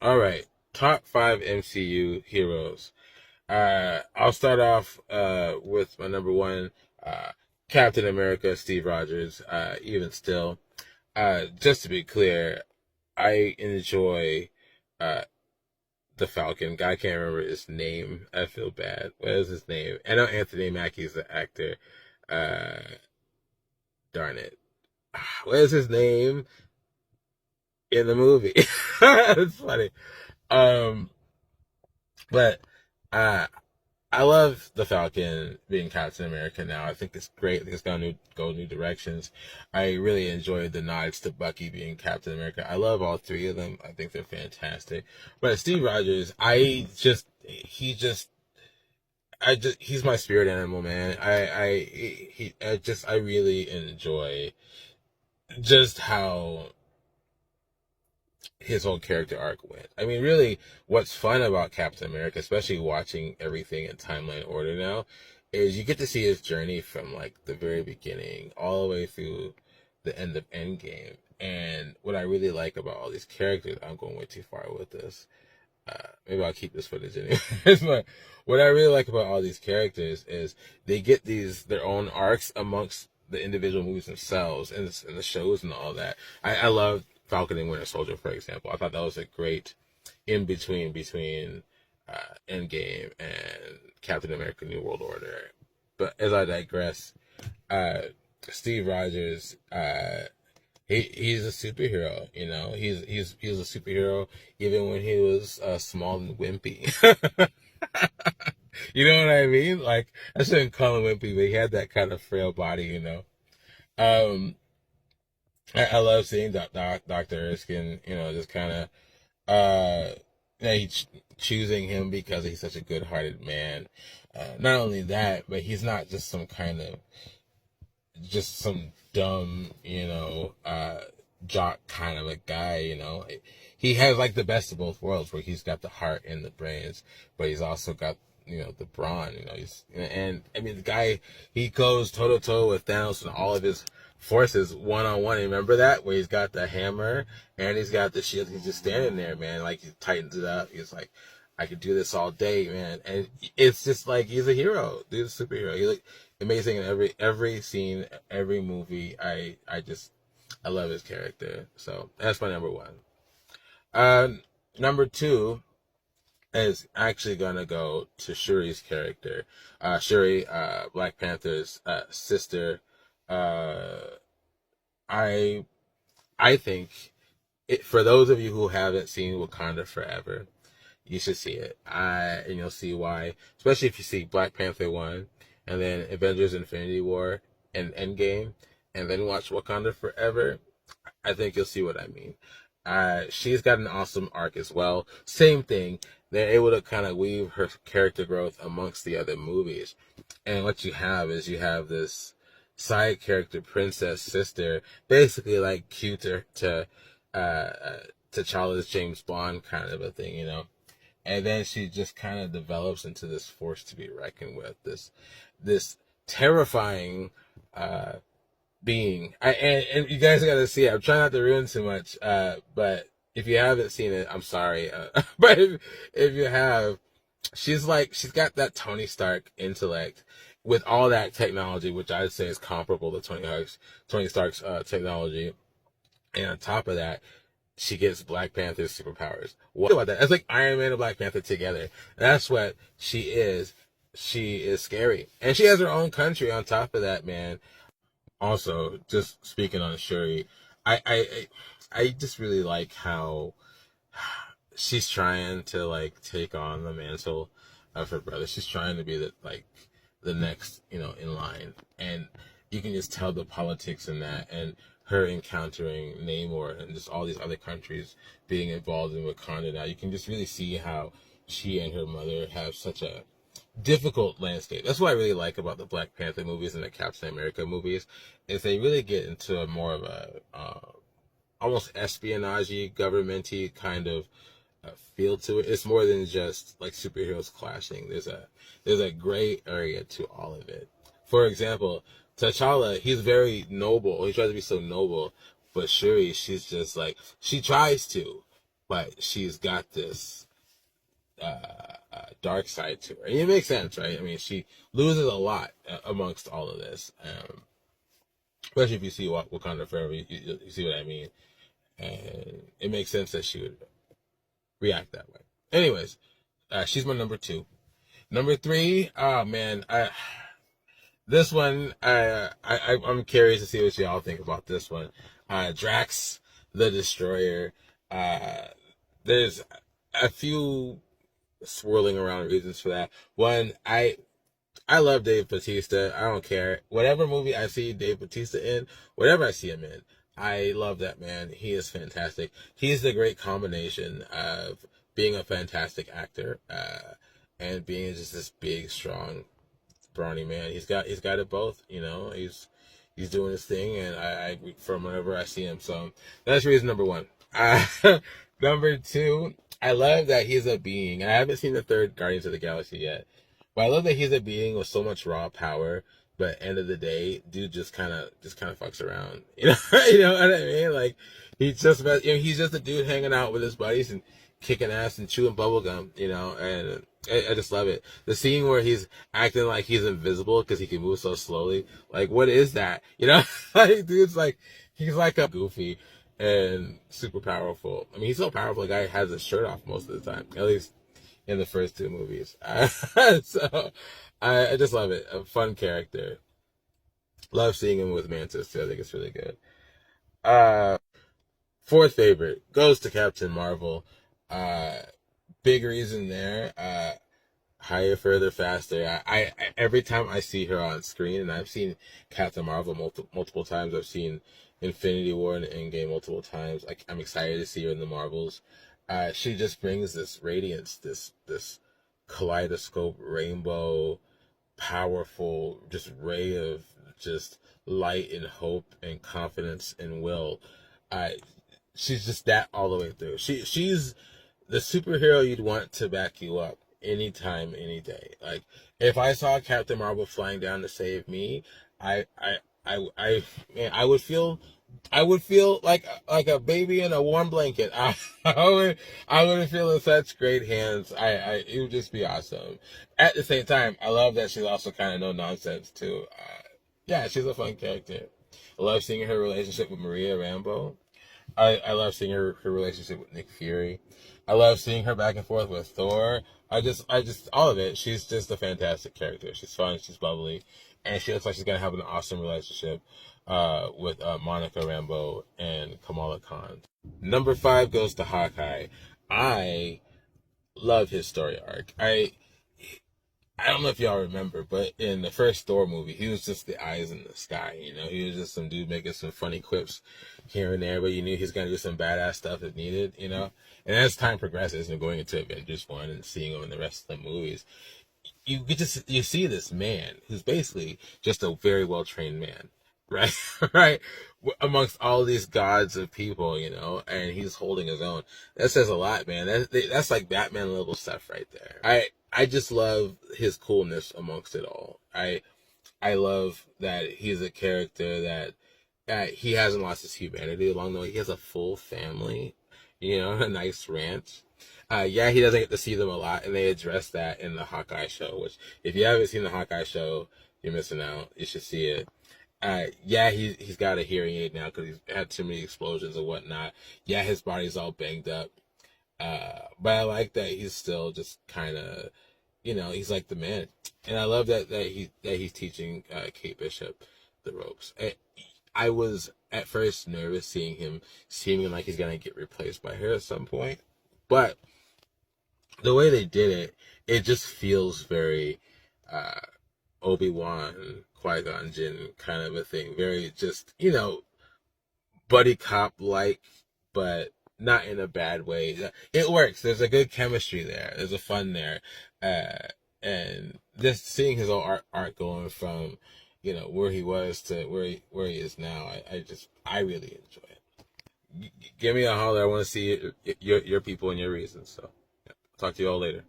All right, top five MCU heroes. I'll start off with my number one, uh, Captain America, Steve Rogers. Even still, just to be clear, I enjoy uh, the Falcon. Guy can't remember his name. I feel bad. What is his name? I know Anthony Mackie's the actor. Uh, Darn it. What is his name in the movie? It's funny. Um, but uh, I love the Falcon being Captain America now. I think it's great. I think it's gonna go new directions. I really enjoyed the nods to Bucky being Captain America. I love all three of them. I think they're fantastic. But Steve Rogers, he's my spirit animal, man. I really enjoy just how his whole character arc went. I mean, really, what's fun about Captain America, especially watching everything in timeline order now, is you get to see his journey from like the very beginning all the way through the end of Endgame. And what I really like about all these characters, I'm going way too far with this. Maybe I'll keep this footage anyways. But what I really like about all these characters is they get their own arcs amongst the individual movies themselves and the shows and all that. I love Falcon and Winter Soldier, for example. I thought that was a great in between Endgame and Captain America: New World Order. But as I digress, uh, Steve Rogers, he's a superhero. You know, he's a superhero even when he was small and wimpy. You know what I mean? Like, I shouldn't call him wimpy, but he had that kind of frail body. You know. Um, I love seeing Dr. Erskine, just kind of, choosing him because he's such a good hearted man. Not only that, but he's not just some dumb, jock kind of a guy, He has like the best of both worlds where he's got the heart and the brains, but he's also got, the brawn, and I mean, the guy, he goes toe to toe with Thanos and all of his forces one on one. Remember that? Where he's got the hammer and he's got the shield. He's just standing there, man. Like, he tightens it up. He's like, I could do this all day, man. And it's just like, he's a hero. He's a superhero. He's like amazing in every scene, every movie. I love his character. So that's my number one. Number two is actually gonna go to Shuri's character. Shuri, Black Panther's sister. Uh, I I think for those of you who haven't seen Wakanda Forever, you should see it. And you'll see why, especially if you see Black Panther 1 and then Avengers Infinity War and Endgame and then watch Wakanda Forever. I think you'll see what I mean. She's got an awesome arc as well. Same thing. They're able to kind of weave her character growth amongst the other movies. And what you have is you have this side character, princess sister, basically like cute T'Challa's James Bond kind of a thing. And then she just kind of develops into this force to be reckoned with. This terrifying being. And you guys got to see it. I'm trying not to ruin too much, but if you haven't seen it, I'm sorry. But if you have, she's got that Tony Stark intellect with all that technology, which I'd say is comparable to Tony Stark's technology. And on top of that, she gets Black Panther's superpowers. What about that? It's like Iron Man and Black Panther together. That's what she is. She is scary. And she has her own country on top of that, man. Also, just speaking on Shuri, I just really like how she's trying to like take on the mantle of her brother. She's trying to be the next, in line. And you can just tell the politics in that, and her encountering Namor and just all these other countries being involved in Wakanda now. You can just really see how she and her mother have such a difficult landscape. That's what I really like about the Black Panther movies and the Captain America movies, is they really get into a more of a almost espionage-y, government-y kind of feel to it. It's more than just like superheroes clashing. There's a gray area to all of it. For example, T'Challa, he's very noble. He tries to be so noble, but Shuri, she's just like, she tries to, but she's got this dark side to her. And it makes sense, right? I mean, she loses a lot amongst all of this. Especially if you see Wakanda Forever, you see what I mean. And it makes sense that she would react that way. Anyways, she's my number 2. Number 3, oh man, this one, I'm curious to see what y'all think about this one. Drax the Destroyer. There's a few swirling around reasons for that. One, I love Dave Bautista. I don't care. Whatever movie I see Dave Bautista in, whatever I see him in, I love that man. He is fantastic. He's the great combination of being a fantastic actor, and being just this big, strong, brawny man. He's got it both. You know, he's doing his thing, and I from whenever I see him. So that's reason number 1. Number 2, I love that he's a being. I haven't seen the third Guardians of the Galaxy yet, but I love that he's a being with so much raw power. But end of the day, dude just kind of fucks around. You know, you know what I mean? Like he's just a dude hanging out with his buddies and kicking ass and chewing bubblegum. You know, and I just love it. The scene where he's acting like he's invisible because he can move so slowly. Like, what is that? You know, like dude's like he's like a goofy and super powerful. I mean, he's so powerful. The guy has his shirt off most of the time, at least in the first 2 movies. So I just love it. A fun character. Love seeing him with Mantis too. I think it's really good. 4th favorite goes to Captain Marvel. Big reason there. Higher, further, faster. I every time I see her on screen, and I've seen Captain Marvel multiple times. I've seen Infinity War and Endgame multiple times. I'm excited to see her in the Marvels. She just brings this radiance, this kaleidoscope, rainbow, powerful, just ray of just light and hope and confidence and will. She's just that all the way through. She's the superhero you'd want to back you up anytime, any day. Like if I saw Captain Marvel flying down to save me, man, I would feel like a baby in a warm blanket. I would feel in such great hands. It would just be awesome. At the same time, I love that she's also kind of no nonsense too. Yeah, she's a fun character. I love seeing her relationship with Maria Rambeau. I love seeing her relationship with Nick Fury. I love seeing her back and forth with Thor. I just all of it. She's just a fantastic character. She's fun. She's bubbly, and she looks like she's gonna have an awesome relationship with Monica Rambeau and Kamala Khan. Number 5 goes to Hawkeye. I love his story arc. I don't know if y'all remember, but in the first Thor movie, he was just the eyes in the sky. You know, he was just some dude making some funny quips here and there, but you knew he's gonna do some badass stuff if needed. You know, and as time progresses and going into Avengers 1 and seeing him in the rest of the movies, you see this man who's basically just a very well trained man, right? Right, amongst all these gods of people, you know, and he's holding his own. That says a lot, man. That's like Batman level stuff right there. I just love his coolness amongst it all. I love that he's a character that he hasn't lost his humanity along the way. He has a full family, you know, a nice ranch. Yeah, he doesn't get to see them a lot, and they address that in the Hawkeye show, which if you haven't seen the Hawkeye show, you're missing out. You should see it. Yeah, he's got a hearing aid now because he's had too many explosions and whatnot. Yeah, his body's all banged up. But I like that he's still just kind of, you know, he's like the man. And I love that he's teaching Kate Bishop the ropes. I was at first nervous seeing him seeming like he's gonna get replaced by her at some point, but the way they did it, it just feels very Obi-Wan, Qui-Gon Jinn kind of a thing. Very just, you know, buddy cop like, but not in a bad way. It works. There's a good chemistry there. There's a fun there. And just seeing his whole arc going from, you know, where he was to where he is now, I really enjoy it. Give me a holler. I want to see your people and your reasons. So, yeah. Talk to you all later.